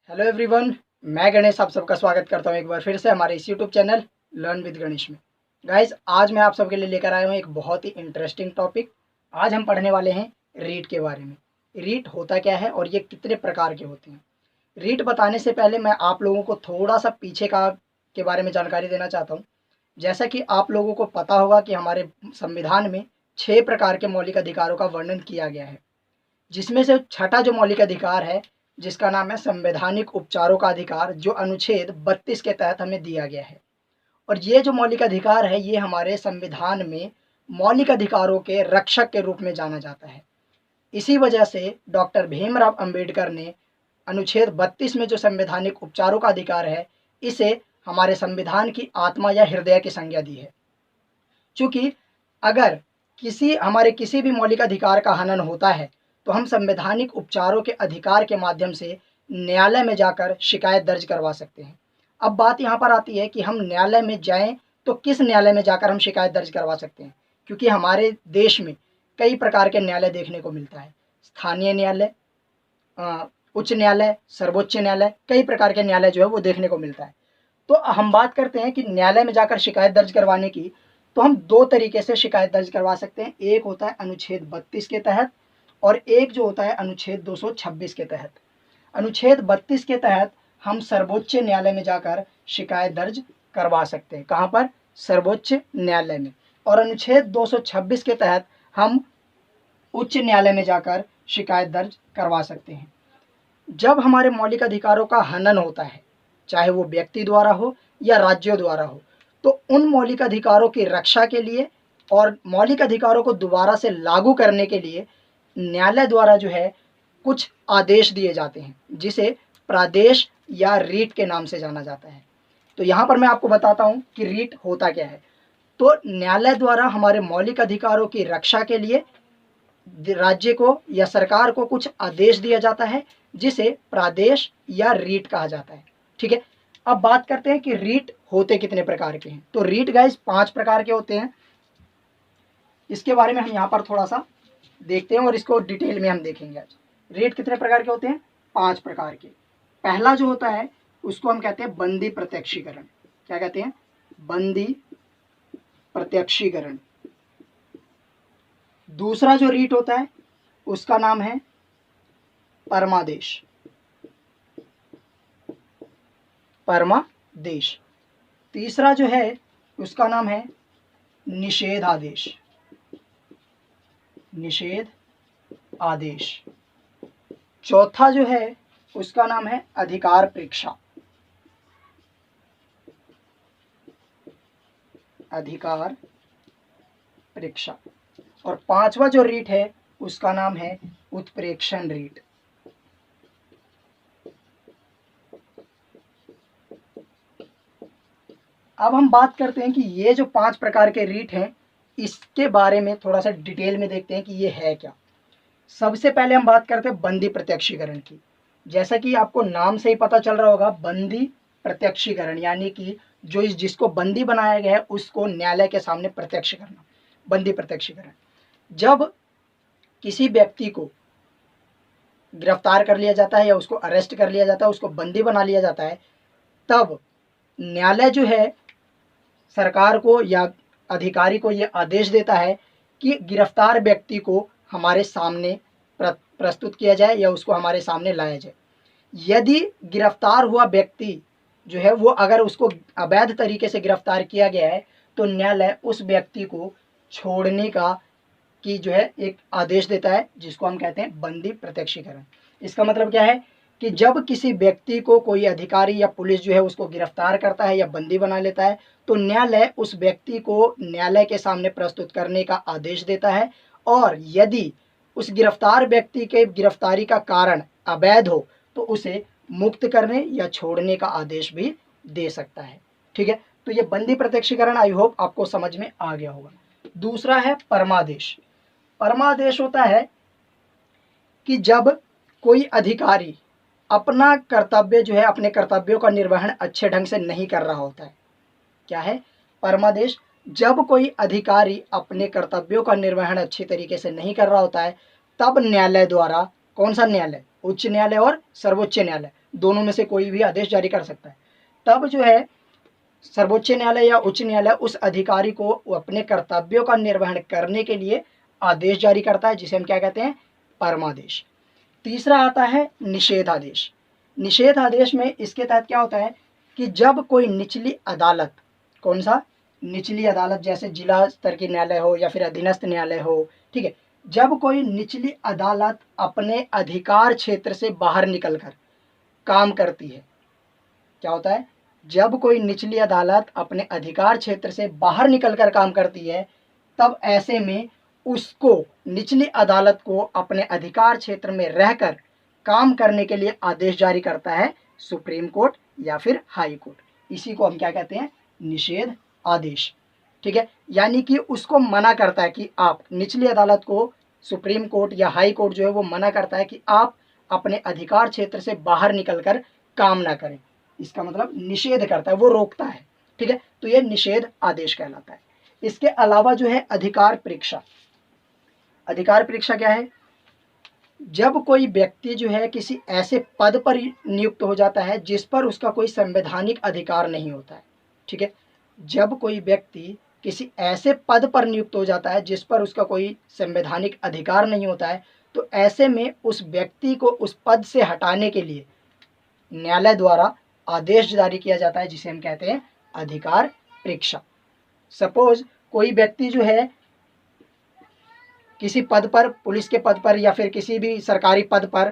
Hello everyone, मैं गणेश आप सबका स्वागत करता हूं एक बार फिर से हमारे इस YouTube channel learn with Ganesh में। गाइस, आज मैं आप सबके लिए लेकर आया हूं एक बहुत ही इंटरेस्टिंग टॉपिक। आज हम पढ़ने वाले हैं रीट के बारे में। रीट होता क्या है और ये कितने प्रकार के होते हैं। रीट बताने से पहले मैं आप लोगों को थोड़ा सा पीछे का के बारे में जानकारी देना चाहता हूँ। जैसा कि आप लोगों को पता होगा कि हमारे संविधान में 6 प्रकार के मौलिक अधिकारों का वर्णन किया गया है, जिसमें से छठा जो मौलिक अधिकार है, जिसका नाम है संवैधानिक उपचारों का अधिकार, जो अनुच्छेद 32 के तहत हमें दिया गया है। और ये जो मौलिक अधिकार है, ये हमारे संविधान में मौलिक अधिकारों के रक्षक के रूप में जाना जाता है। इसी वजह से डॉक्टर भीमराव अंबेडकर ने अनुच्छेद 32 में जो संवैधानिक उपचारों का अधिकार है, इसे हमारे संविधान की आत्मा या हृदय की संज्ञा दी है। चूंकि अगर हमारे किसी भी मौलिक अधिकार का हनन होता है, तो हम संवैधानिक उपचारों के अधिकार के माध्यम से न्यायालय में जाकर शिकायत दर्ज करवा सकते हैं। अब बात यहाँ पर आती है कि हम न्यायालय में जाएं तो किस न्यायालय में जाकर हम शिकायत दर्ज करवा सकते हैं, क्योंकि हमारे देश में कई प्रकार के न्यायालय देखने को मिलता है। स्थानीय न्यायालय, उच्च न्यायालय, सर्वोच्च न्यायालय, कई प्रकार के न्यायालय जो है वो देखने को मिलता है। तो हम बात करते हैं कि न्यायालय में जाकर शिकायत दर्ज करवाने की, तो हम दो तरीके से शिकायत दर्ज करवा सकते हैं। एक होता है अनुच्छेद 32 के तहत और एक जो होता है अनुच्छेद 226 के तहत। अनुच्छेद 32 के तहत हम सर्वोच्च न्यायालय में जाकर शिकायत दर्ज करवा सकते हैं। कहाँ पर? सर्वोच्च न्यायालय में। और अनुच्छेद 226 के तहत हम उच्च न्यायालय में जाकर शिकायत दर्ज करवा सकते हैं। जब हमारे मौलिक अधिकारों का हनन होता है, चाहे वो व्यक्ति द्वारा हो या राज्यों द्वारा हो, तो उन मौलिक अधिकारों की रक्षा के लिए और मौलिक अधिकारों को दोबारा से लागू करने के लिए न्यायालय द्वारा जो है कुछ आदेश दिए जाते हैं, जिसे प्रादेश या रीट के नाम से जाना जाता है। तो यहाँ पर मैं आपको बताता हूँ कि रीट होता क्या है। तो न्यायालय द्वारा हमारे मौलिक अधिकारों की रक्षा के लिए राज्य को या सरकार को कुछ आदेश दिया जाता है, जिसे प्रादेश या रीट कहा जाता है। ठीक है, अब बात करते हैं कि रीट होते कितने प्रकार के हैं। तो रीट गाइस 5 प्रकार के होते हैं। इसके बारे में हम यहाँ पर थोड़ा सा देखते हैं और इसको डिटेल में हम देखेंगे आज। रीट कितने प्रकार के होते हैं? 5 प्रकार के। पहला जो होता है उसको हम कहते हैं बंदी प्रत्यक्षीकरण। क्या कहते हैं? बंदी प्रत्यक्षीकरण। दूसरा जो रीट होता है उसका नाम है परमादेश। परमादेश। तीसरा जो है उसका नाम है निषेधादेश। निषेध आदेश। चौथा जो है उसका नाम है अधिकार परीक्षा। अधिकार परीक्षा। और पांचवा जो रीट है उसका नाम है उत्प्रेक्षण रीट। अब हम बात करते हैं कि ये जो 5 प्रकार के रीट हैं, इसके बारे में थोड़ा सा डिटेल में देखते हैं कि ये है क्या। सबसे पहले हम बात करते हैं बंदी प्रत्यक्षीकरण की। जैसा कि आपको नाम से ही पता चल रहा होगा, बंदी प्रत्यक्षीकरण यानी कि जिसको बंदी बनाया गया है उसको न्यायालय के सामने प्रत्यक्ष करना, बंदी प्रत्यक्षीकरण। जब किसी व्यक्ति को गिरफ्तार कर लिया जाता है या उसको अरेस्ट कर लिया जाता है, उसको बंदी बना लिया जाता है, तब न्यायालय जो है सरकार को या अधिकारी को यह आदेश देता है कि गिरफ्तार व्यक्ति को हमारे सामने प्रस्तुत किया जाए या उसको हमारे सामने लाया जाए। यदि गिरफ्तार हुआ व्यक्ति जो है वो अगर उसको अवैध तरीके से गिरफ्तार किया गया है, तो न्यायालय उस व्यक्ति को छोड़ने का की जो है एक आदेश देता है, जिसको हम कहते हैं बंदी प्रत्यक्षीकरण। इसका मतलब क्या है कि जब किसी व्यक्ति को कोई अधिकारी या पुलिस जो है उसको गिरफ्तार करता है या बंदी बना लेता है, तो न्यायालय उस व्यक्ति को न्यायालय के सामने प्रस्तुत करने का आदेश देता है। और यदि उस गिरफ्तार व्यक्ति के गिरफ्तारी का कारण अवैध हो, तो उसे मुक्त करने या छोड़ने का आदेश भी दे सकता है। ठीक है, तो ये बंदी प्रत्यक्षीकरण आई होप आपको समझ में आ गया होगा। दूसरा है परमादेश। परमादेश होता है कि जब कोई अधिकारी अपना कर्तव्य जो है, अपने कर्तव्यों का निर्वहन अच्छे ढंग से नहीं कर रहा होता है। क्या है? परमादेश। जब कोई अधिकारी अपने कर्तव्यों का निर्वहन अच्छे तरीके से नहीं कर रहा होता है, तब न्यायालय द्वारा कौन सा न्यायालय? उच्च न्यायालय और सर्वोच्च न्यायालय, दोनों में से कोई भी आदेश जारी कर सकता है। तब जो है सर्वोच्च न्यायालय या उच्च न्यायालय उस अधिकारी को अपने कर्तव्यों का निर्वहन करने के लिए आदेश जारी करता है, जिसे हम क्या कहते हैं? परमादेश। तीसरा आता है निषेधादेश। निषेधादेश में इसके तहत क्या होता है कि जब कोई निचली अदालत, कौन सा? निचली अदालत, जैसे जिला स्तर की न्यायालय हो या फिर अधीनस्थ न्यायालय हो, ठीक है, जब कोई निचली अदालत अपने अधिकार क्षेत्र से बाहर निकलकर काम करती है, क्या होता है? जब कोई निचली अदालत अपने अधिकार क्षेत्र से बाहर निकलकर काम करती है, तब ऐसे में उसको, निचली अदालत को अपने अधिकार क्षेत्र में रहकर काम करने के लिए आदेश जारी करता है सुप्रीम कोर्ट या फिर हाई कोर्ट। इसी को हम क्या कहते हैं? निषेध आदेश। ठीक है, यानी कि उसको मना करता है कि आप, निचली अदालत को सुप्रीम कोर्ट या हाई कोर्ट जो है वो मना करता है कि आप अपने अधिकार क्षेत्र से बाहर निकलकर काम ना करें। इसका मतलब निषेध करता है, वो रोकता है। ठीक है, तो ये निषेध आदेश कहलाता है। इसके अलावा जो है अधिकार परीक्षा। अधिकार परीक्षा क्या है? जब कोई व्यक्ति जो है किसी ऐसे पद पर नियुक्त हो जाता है जिस पर उसका कोई संवैधानिक अधिकार नहीं होता है। ठीक है, जब कोई व्यक्ति किसी ऐसे पद पर नियुक्त हो जाता है जिस पर उसका कोई संवैधानिक अधिकार नहीं होता है, तो ऐसे में उस व्यक्ति को उस पद से हटाने के लिए न्यायालय द्वारा आदेश जारी किया जाता है, जिसे हम कहते हैं अधिकार परीक्षा। सपोज कोई व्यक्ति जो है किसी पद पर, पुलिस के पद पर या फिर किसी भी सरकारी पद पर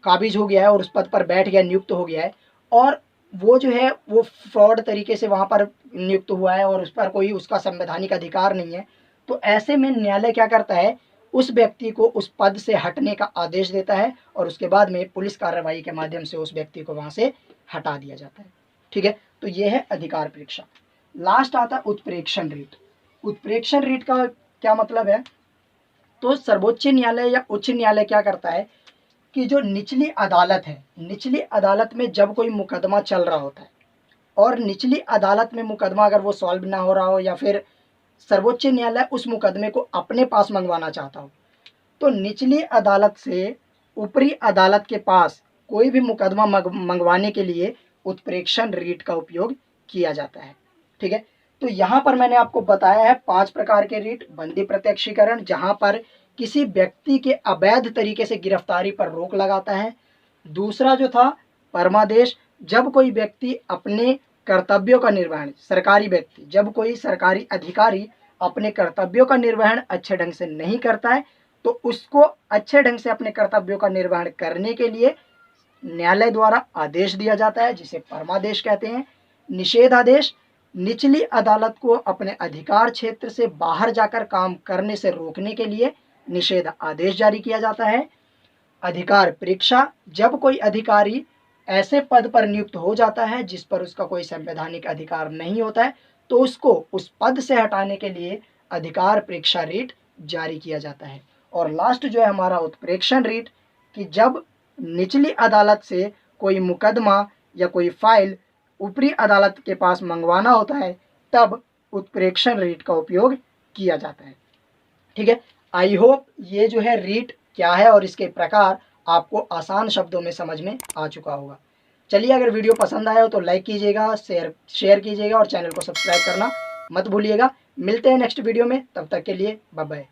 काबिज हो गया है और उस पद पर बैठ गया, नियुक्त हो गया है, और वो जो है वो फ्रॉड तरीके से वहाँ पर नियुक्त हुआ है और उस पर कोई उसका संवैधानिक अधिकार नहीं है, तो ऐसे में न्यायालय क्या करता है? उस व्यक्ति को उस पद से हटने का आदेश देता है और उसके बाद में पुलिस कार्रवाई के माध्यम से उस व्यक्ति को वहाँ से हटा दिया जाता है। ठीक है, तो ये है अधिकार परीक्षा। लास्ट आता है उत्प्रेक्षण रीट। उत्प्रेक्षण रीट का क्या मतलब है? तो सर्वोच्च न्यायालय या उच्च न्यायालय क्या करता है कि जो निचली अदालत है, निचली अदालत में जब कोई मुकदमा चल रहा होता है और निचली अदालत में मुकदमा अगर वो सॉल्व ना हो रहा हो या फिर सर्वोच्च न्यायालय उस मुकदमे को अपने पास मंगवाना चाहता हो, तो निचली अदालत से ऊपरी अदालत के पास कोई भी मुकदमा मंगवाने के लिए उत्प्रेक्षण रीट का उपयोग किया जाता है। ठीक है, तो यहाँ पर मैंने आपको बताया है 5 प्रकार के रीट। बंदी प्रत्यक्षीकरण, जहाँ पर किसी व्यक्ति के अवैध तरीके से गिरफ्तारी पर रोक लगाता है। दूसरा जो था परमादेश, जब कोई व्यक्ति अपने कर्तव्यों का निर्वहन, सरकारी व्यक्ति, जब कोई सरकारी अधिकारी अपने कर्तव्यों का निर्वहन अच्छे ढंग से नहीं करता है, तो उसको अच्छे ढंग से अपने कर्तव्यों का निर्वहन करने के लिए न्यायालय द्वारा आदेश दिया जाता है, जिसे परमादेश कहते हैं। निषेधादेश, निचली अदालत को अपने अधिकार क्षेत्र से बाहर जाकर काम करने से रोकने के लिए निषेध आदेश जारी किया जाता है। अधिकार परीक्षा, जब कोई अधिकारी ऐसे पद पर नियुक्त हो जाता है जिस पर उसका कोई संवैधानिक अधिकार नहीं होता है, तो उसको उस पद से हटाने के लिए अधिकार परीक्षा रीट जारी किया जाता है। और लास्ट जो है हमारा उत्प्रेक्षण रीट, कि जब निचली अदालत से कोई मुकदमा या कोई फाइल ऊपरी अदालत के पास मंगवाना होता है, तब उत्प्रेक्षण रीट का उपयोग किया जाता है। ठीक है, आई होप ये जो है रीट क्या है और इसके प्रकार आपको आसान शब्दों में समझ में आ चुका होगा। चलिए, अगर वीडियो पसंद आया हो तो लाइक कीजिएगा, शेयर कीजिएगा और चैनल को सब्सक्राइब करना मत भूलिएगा। मिलते हैं नेक्स्ट वीडियो में, तब तक के लिए बाय बाय।